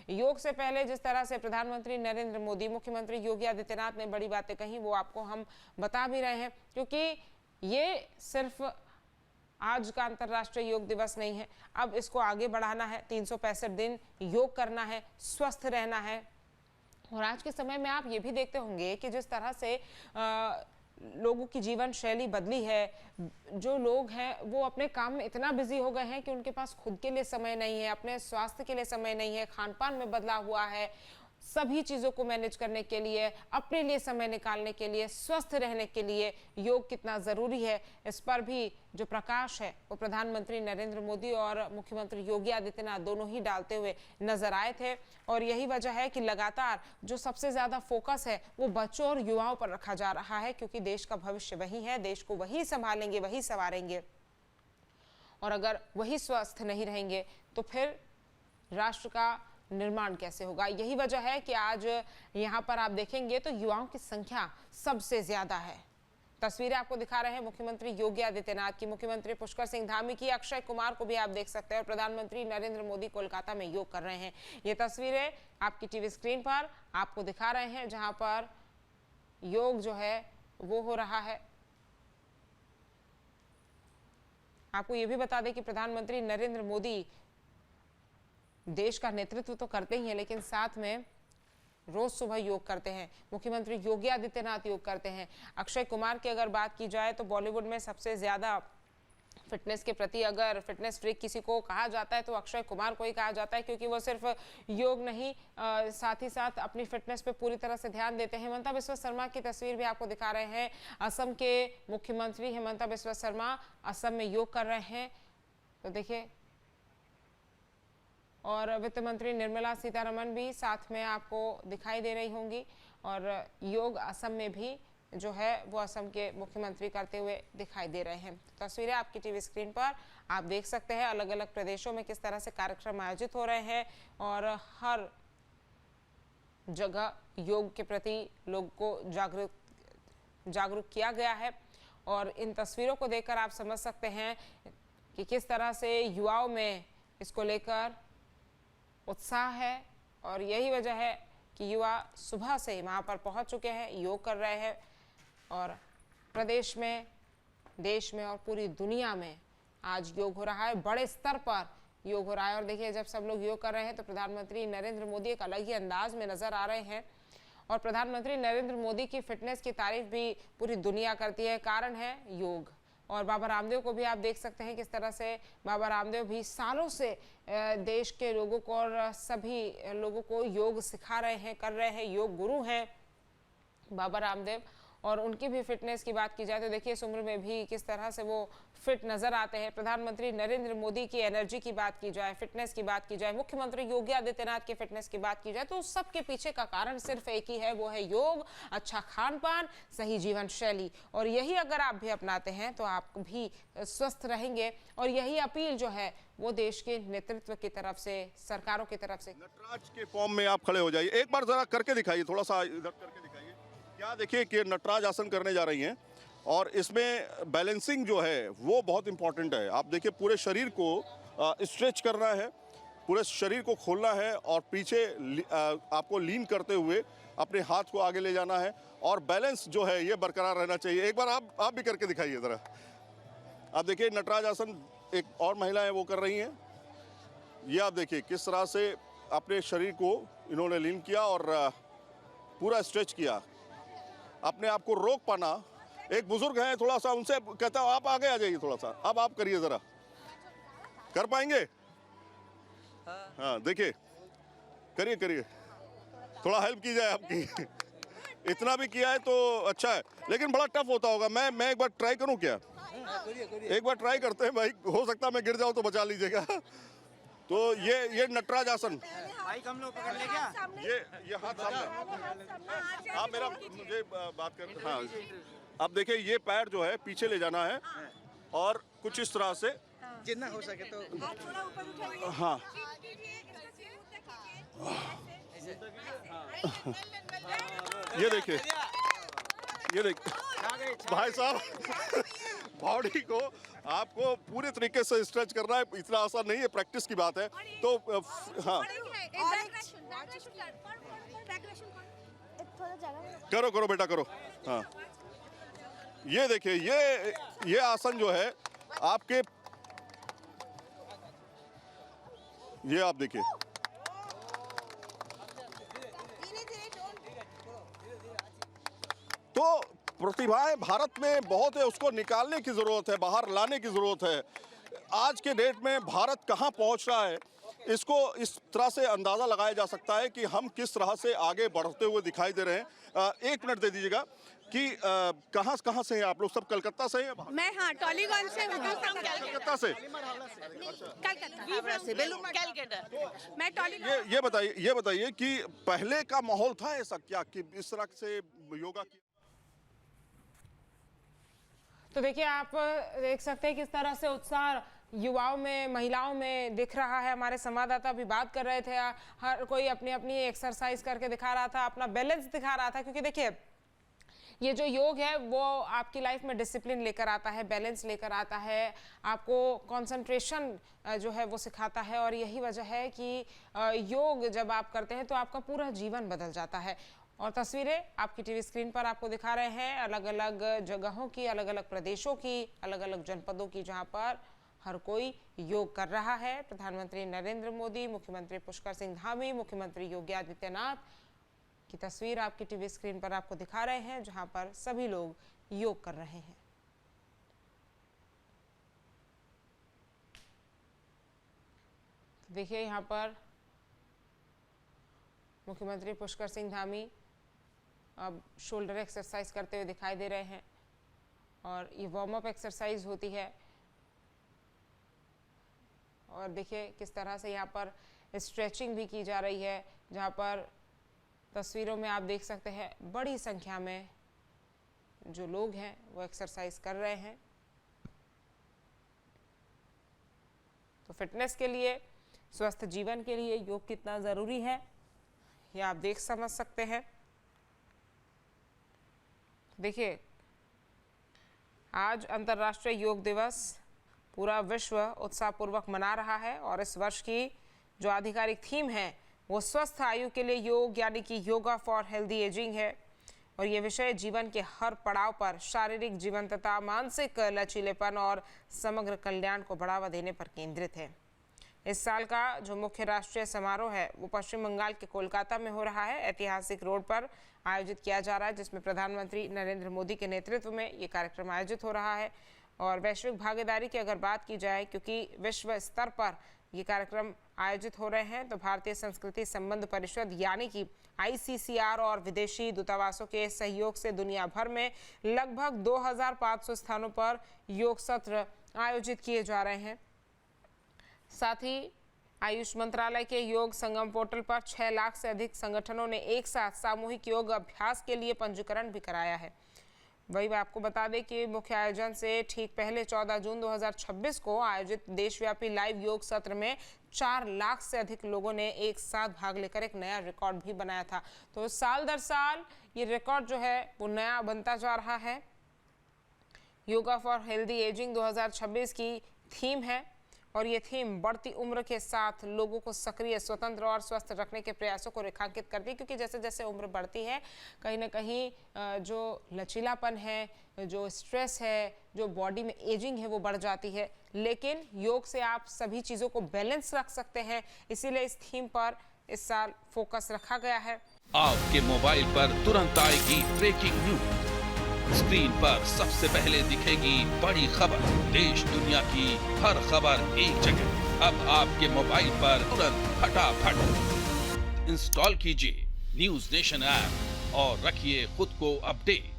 योग से पहले जिस तरह से प्रधानमंत्री नरेंद्र मोदी, मुख्यमंत्री योगी आदित्यनाथ ने बड़ी बातें कही, वो आपको हम बता भी रहे हैं, क्योंकि ये सिर्फ आज का अंतर्राष्ट्रीय योग दिवस नहीं है, अब इसको आगे बढ़ाना है। 365 दिन योग करना है, स्वस्थ रहना है। और आज के समय में आप ये भी देखते होंगे कि जिस तरह से लोगों की जीवन शैली बदली है, जो लोग हैं वो अपने काम में इतना बिजी हो गए हैं कि उनके पास खुद के लिए समय नहीं है, अपने स्वास्थ्य के लिए समय नहीं है, खान पान में बदलाव हुआ है। सभी चीज़ों को मैनेज करने के लिए, अपने लिए समय निकालने के लिए, स्वस्थ रहने के लिए योग कितना ज़रूरी है, इस पर भी जो प्रकाश है वो प्रधानमंत्री नरेंद्र मोदी और मुख्यमंत्री योगी आदित्यनाथ दोनों ही डालते हुए नजर आए थे। और यही वजह है कि लगातार जो सबसे ज़्यादा फोकस है वो बच्चों और युवाओं पर रखा जा रहा है, क्योंकि देश का भविष्य वही है, देश को वही संभालेंगे, वही संवारेंगे। और अगर वही स्वस्थ नहीं रहेंगे तो फिर राष्ट्र का निर्माण कैसे होगा। यही वजह है कि आज यहाँ पर आप देखेंगे तो युवाओं की संख्या सबसे ज्यादा है। तस्वीरें आपको दिखा रहे हैं मुख्यमंत्री योगी आदित्यनाथ की, मुख्यमंत्री पुष्कर सिंह धामी की, अक्षय कुमार को भी आप देख सकते हैं, और प्रधानमंत्री नरेंद्र मोदी कोलकाता में योग कर रहे हैं। ये तस्वीरें आपकी टीवी स्क्रीन पर आपको दिखा रहे हैं, जहां पर योग जो है वो हो रहा है। आपको ये भी बता दें कि प्रधानमंत्री नरेंद्र मोदी देश का नेतृत्व तो करते ही हैं, लेकिन साथ में रोज सुबह योग करते हैं। मुख्यमंत्री योगी आदित्यनाथ योग करते हैं। अक्षय कुमार की अगर बात की जाए तो बॉलीवुड में सबसे ज्यादा फिटनेस के प्रति अगर फिटनेस फ्रीक किसी को कहा जाता है तो अक्षय कुमार को ही कहा जाता है, क्योंकि वो सिर्फ योग नहीं साथ ही साथ अपनी फिटनेस पे पूरी तरह से ध्यान देते हैं। हिमंता बिस्वा शर्मा की तस्वीर भी आपको दिखा रहे हैं। असम के मुख्यमंत्री हिमंता बिस्वा शर्मा असम में योग कर रहे हैं, तो देखिए। और वित्त मंत्री निर्मला सीतारमण भी साथ में आपको दिखाई दे रही होंगी, और योग असम में भी जो है वो असम के मुख्यमंत्री करते हुए दिखाई दे रहे हैं। तस्वीरें आपकी टीवी स्क्रीन पर आप देख सकते हैं, अलग अलग प्रदेशों में किस तरह से कार्यक्रम आयोजित हो रहे हैं, और हर जगह योग के प्रति लोग को जागरूक किया गया है। और इन तस्वीरों को देखकर आप समझ सकते हैं कि किस तरह से युवाओं में इसको लेकर उत्साह है, और यही वजह है कि युवा सुबह से वहाँ पर पहुँच चुके हैं, योग कर रहे हैं। और प्रदेश में, देश में और पूरी दुनिया में आज योग हो रहा है, बड़े स्तर पर योग हो रहा है। और देखिए, जब सब लोग योग कर रहे हैं तो प्रधानमंत्री नरेंद्र मोदी एक अलग ही अंदाज में नजर आ रहे हैं, और प्रधानमंत्री नरेंद्र मोदी की फिटनेस की तारीफ भी पूरी दुनिया करती है। कारण है योग। और बाबा रामदेव को भी आप देख सकते हैं किस तरह से बाबा रामदेव भी सालों से देश के लोगों को और सभी लोगों को योग सिखा रहे हैं, कर रहे हैं, योग गुरु हैं बाबा रामदेव। और उनकी भी फिटनेस की बात की जाए तो देखिए, इस उम्र में भी किस तरह से वो फिट नजर आते हैं। प्रधानमंत्री नरेंद्र मोदी की एनर्जी की बात की जाए, फिटनेस की बात की जाए, मुख्यमंत्री योगी आदित्यनाथ की फिटनेस की बात की जाए, तो सब के पीछे का कारण सिर्फ एक ही है, वो है योग, अच्छा खान पान, सही जीवन शैली। और यही अगर आप भी अपनाते हैं तो आप भी स्वस्थ रहेंगे। और यही अपील जो है वो देश के नेतृत्व की तरफ से, सरकारों की तरफ से। नटराज के फॉर्म में आप खड़े हो जाइए, एक बार जरा करके दिखाइए, थोड़ा सा इधर करके दिखाइए। क्या देखिए कि नटराज आसन करने जा रही हैं, और इसमें बैलेंसिंग जो है वो बहुत इंपॉर्टेंट है। आप देखिए, पूरे शरीर को स्ट्रेच करना है, पूरे शरीर को खोलना है, और पीछे आपको लीन करते हुए अपने हाथ को आगे ले जाना है, और बैलेंस जो है ये बरकरार रहना चाहिए। एक बार आप भी करके दिखाइए ज़रा। आप देखिए, नटराज आसन एक और महिलाएं वो कर रही हैं। ये आप देखिए किस तरह से अपने शरीर को इन्होंने लीन किया और पूरा स्ट्रेच किया। अपने आप को रोक पाना, एक बुजुर्ग हैं, थोड़ा सा उनसे कहता हूँ आप आगे आ जाइए थोड़ा सा, अब आप करिए ज़रा, कर पाएंगे? हाँ देखिए, करिए करिए, थोड़ा हेल्प की जाए आपकी। इतना भी किया है तो अच्छा है, लेकिन बड़ा टफ होता होगा। मैं एक बार ट्राई करूं क्या? एक बार ट्राई करते हैं भाई, हो सकता है मैं गिर जाऊं तो बचा लीजिएगा। तो ये नटराज आसन बाइक हम लोग पकड़ ले क्या? ये हाथ सामने, आप मेरा मुझे बात कर। हाँ, अब देखिए, ये पैर जो है पीछे ले जाना है, और कुछ इस तरह से जितना हो सके तो थोड़ा ऊपर उठाइए। हाँ, ये देखिए, ये देखिए भाई साहब, बॉडी को आपको पूरे तरीके से स्ट्रेच करना है, इतना आसान नहीं है, प्रैक्टिस की बात है। तो हाँ, थोड़ा जगह करो करो बेटा करो। हाँ, ये देखिए, ये आसन जो है आपके, ये आप देखिए, तो प्रतिभाएं भारत में बहुत है, उसको निकालने की जरूरत है, बाहर लाने की जरूरत है। आज के डेट में भारत कहां पहुंच रहा है, इसको इस तरह से अंदाजा लगाया जा सकता है कि हम किस तरह से आगे बढ़ते हुए दिखाई दे रहे हैं। एक मिनट दे दीजिएगा कि कहां से हैं आप लोग? सब कलकत्ता से हैं? मैं हाँ टॉलीगंज से हूँ। कलकत्ता से? कलकत्ता मैं टॉलीगंज। ये बताइए कि पहले का माहौल था ऐसा क्या कि इस तरह से योगा की? तो देखिए, आप देख सकते हैं किस तरह से उत्साह युवाओं में, महिलाओं में दिख रहा है। हमारे संवाददाता भी बात कर रहे थे, हर कोई अपनी अपनी एक्सरसाइज करके दिखा रहा था, अपना बैलेंस दिखा रहा था। क्योंकि देखिए, ये जो योग है वो आपकी लाइफ में डिसिप्लिन लेकर आता है, बैलेंस लेकर आता है, आपको कंसंट्रेशन जो है वो सिखाता है। और यही वजह है कि योग जब आप करते हैं तो आपका पूरा जीवन बदल जाता है। और तस्वीरें आपकी टीवी स्क्रीन पर आपको दिखा रहे हैं अलग अलग जगहों की, अलग अलग प्रदेशों की, अलग अलग जनपदों की, जहां पर हर कोई योग कर रहा है। प्रधानमंत्री नरेंद्र मोदी, मुख्यमंत्री पुष्कर सिंह धामी, मुख्यमंत्री योगी आदित्यनाथ की तस्वीर आपकी टीवी स्क्रीन पर आपको दिखा रहे हैं, जहां पर सभी लोग योग कर रहे हैं। देखिए, यहां पर मुख्यमंत्री पुष्कर सिंह धामी अब शोल्डर एक्सरसाइज करते हुए दिखाई दे रहे हैं और ये वार्म अप एक्सरसाइज होती है। और देखिए किस तरह से यहाँ पर स्ट्रेचिंग भी की जा रही है, जहाँ पर तस्वीरों में आप देख सकते हैं बड़ी संख्या में जो लोग हैं वो एक्सरसाइज कर रहे हैं। तो फिटनेस के लिए, स्वस्थ जीवन के लिए योग कितना ज़रूरी है ये आप देख समझ सकते हैं। देखिए, आज अंतर्राष्ट्रीय योग दिवस पूरा विश्व उत्साहपूर्वक मना रहा है और इस वर्ष की जो आधिकारिक थीम है वो स्वस्थ आयु के लिए योग, यानी कि योगा फॉर हेल्दी एजिंग है। और ये विषय जीवन के हर पड़ाव पर शारीरिक जीवंतता, मानसिक लचीलेपन और समग्र कल्याण को बढ़ावा देने पर केंद्रित है। इस साल का जो मुख्य राष्ट्रीय समारोह है वो पश्चिम बंगाल के कोलकाता में हो रहा है, ऐतिहासिक रोड पर आयोजित किया जा रहा है, जिसमें प्रधानमंत्री नरेंद्र मोदी के नेतृत्व में ये कार्यक्रम आयोजित हो रहा है। और वैश्विक भागीदारी की अगर बात की जाए, क्योंकि विश्व स्तर पर ये कार्यक्रम आयोजित हो रहे हैं, तो भारतीय संस्कृति संबंध परिषद यानी कि ICCR और विदेशी दूतावासों के सहयोग से दुनिया भर में लगभग 2500 स्थानों पर योग सत्र आयोजित किए जा रहे हैं। साथ ही आयुष मंत्रालय के योग संगम पोर्टल पर 6 लाख से अधिक संगठनों ने एक साथ सामूहिक योग अभ्यास के लिए पंजीकरण भी कराया है। वही मैं आपको बता दें कि मुख्य आयोजन से ठीक पहले 14 जून 2026 को आयोजित देशव्यापी लाइव योग सत्र में 4 लाख से अधिक लोगों ने एक साथ भाग लेकर एक नया रिकॉर्ड भी बनाया था। तो साल दर साल ये रिकॉर्ड जो है वो नया बनता जा रहा है। योगा फॉर हेल्दी एजिंग 2026 की थीम है और ये थीम बढ़ती उम्र के साथ लोगों को सक्रिय, स्वतंत्र और स्वस्थ रखने के प्रयासों को रेखांकित करती है। क्योंकि जैसे जैसे उम्र बढ़ती है, कहीं ना कहीं जो लचीलापन है, जो स्ट्रेस है, जो बॉडी में एजिंग है वो बढ़ जाती है। लेकिन योग से आप सभी चीज़ों को बैलेंस रख सकते हैं, इसीलिए इस थीम पर इस साल फोकस रखा गया है। आपके मोबाइल पर तुरंत आएगी ब्रेकिंग न्यूज, स्क्रीन पर सबसे पहले दिखेगी बड़ी खबर, देश दुनिया की हर खबर एक जगह। अब आपके मोबाइल पर तुरंत फटाफट इंस्टॉल कीजिए न्यूज नेशन ऐप और रखिए खुद को अपडेट।